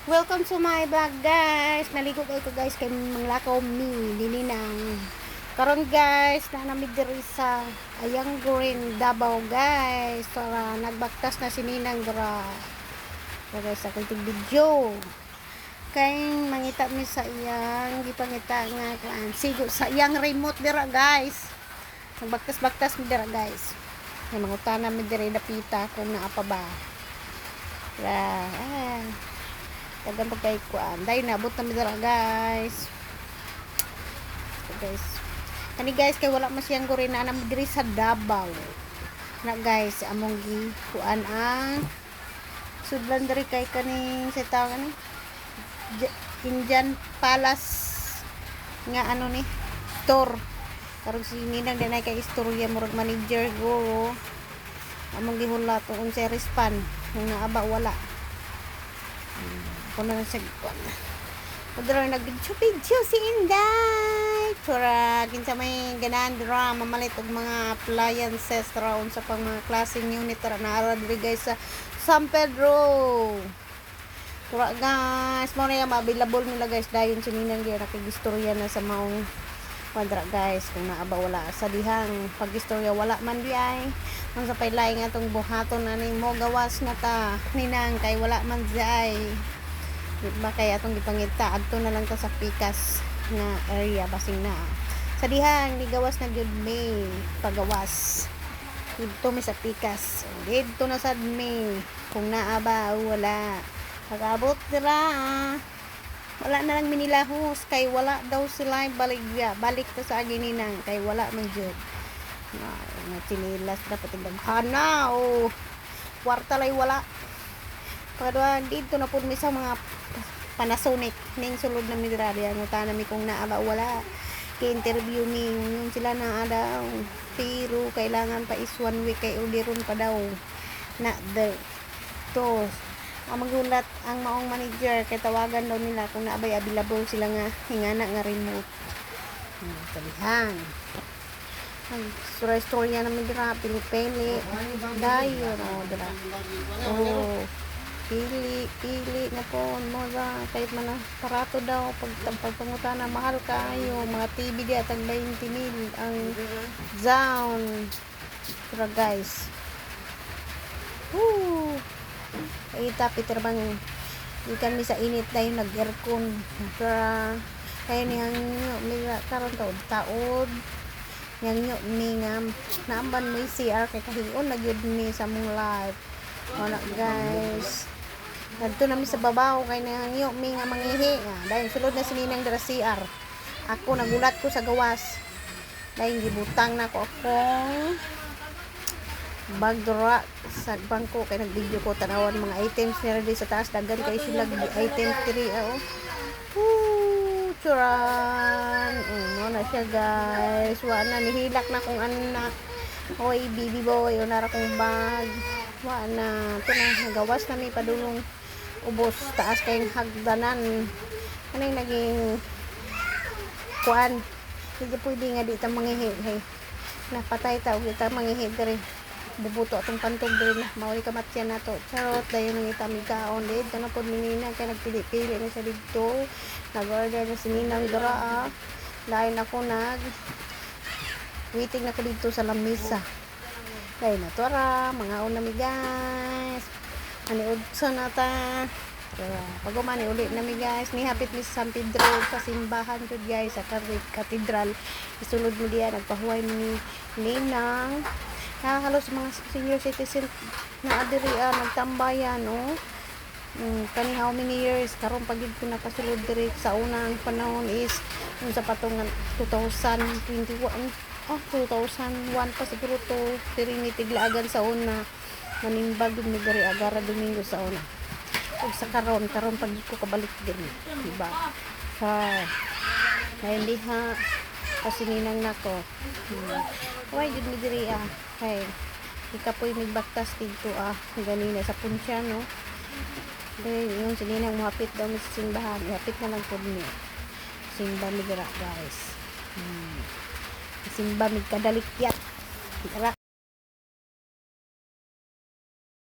Welcome to my vlog guys. Naligo ko guys kay manglakaw mi dininang. Karon guys, na namid diri sa Ayang Green Davao guys. Para nagbaktas na si Ninang dira. So guys, akong tig video. Kay mangita mi sa iyang gipangita nga kan sigo sa iyang remote dira guys. Nagbaktas-baktas mi dira guys. May mangutana mi diri dapita kung naa pa ba. Tagang pagkay kuan dahil nabot na midara guys. So guys, kani guys kay wala masiyang gorin na naman diri sa Davao na guys, among gi kuan ang sudlan diri kay kaning sa tawag ni Indian Palace nga ano ni store. Karon si Ninang dinay kay istorya murag manager go among gihulat kung sa respan kung naaba wala. Kung na sa kuan. Padro nag-video si Inday. Tura kinsa may ganahan dira mamalit og mga appliances round sa pang mga klaseng unit ra na diri guys sa San Pedro. Tura guys, mo na available nila guys dayon si Ninang gyud nakigistorya na sa maong kwadra guys kung naaba wala sa dihang pagistorya wala man di ay ang sa paylay nga tong buhaton na ning mo gawas na ta Ninang kay wala man di ay diba kay atong gipangita adto na lang ta sa Pikas na area basing na sa dihang ni gawas na gyud may pagawas dito mi sa Pikas dito na sad mi kung naa ba wala pag-abot dira wala na lang minilahos kay wala daw sila balik to sa Ninang kay wala man jud na chinilas dapat daghana o kwarta lay wala pagdua dito na pud mi sa mga Panasonic ning sulod na mi dira diyan utana mi kung naa ba wala kay interview mi yung sila na daw pero kailangan pa is 1 week kay uliron pa daw na the to magulat ang maong manager kay tawagan daw nila kung naabay available sila nga hingana nga remote sabihan ang storya namin dira pili dayon dira pili na po mo ba kahit man parato daw pagpangutana mahal kayo mga TV di atag 20,000 ang zone pero guys ita Peter bang ikan mi sa init dayon nag aircon para kaya niyang may karon taod yang ni nga naamban mo CR kay kahiyon nagyud mi sa mong live wala guys dito namin sa babaw kay nangyo mi nga mangihi dahil sulod na sininang dira CR ako nagulat ko sa gawas dahil gibutang na ako bag dura sa bangko kay nag-video ko tanawan mga items nila di sa taas dagan kay sila item 3 churan na siya guys wala nihilak na kung anak oy baby boy unara kong bag wala ito na nagawas na may padulong ubos taas kayong hagdanan anong naging kuan hindi pwede nga di ta mangihi napatay ta di ta mangihi diri bubuto atong pantog diri na mauli kamatyan nato charot dayon ng itamikaon dito na po Ninang kaya nagpili-pili na siya dito nag-order na si Ninang dira dahil ako waiting na ko dito sa lamisa dahil na tora mga unami guys maniud sa nata pag umani ulit nami guys nihapit ni San Pedro sa simbahan jud guys sa katedral isulod mo diya nagpahuway ni Ninang halos mga senior citizen na adiri nagtambayan kani how many years karon pagid ko nakasulod diri sa unang panahon is sa patungan 2021 2001 pa siguro to diri ni tiglaagan sa una manimbag ni diri agara Domingo sa una ug sa karon pag ko kabalik din diba kaya hindi ha kasi Ninang nako why did mi diri kay ikapoy nagbaktas dito ganina sa punsya no dahil yung si Ninang muhapit daw sa simbahan ihapit na lang po niya simba mi dira guys simba mi kadalikyat dira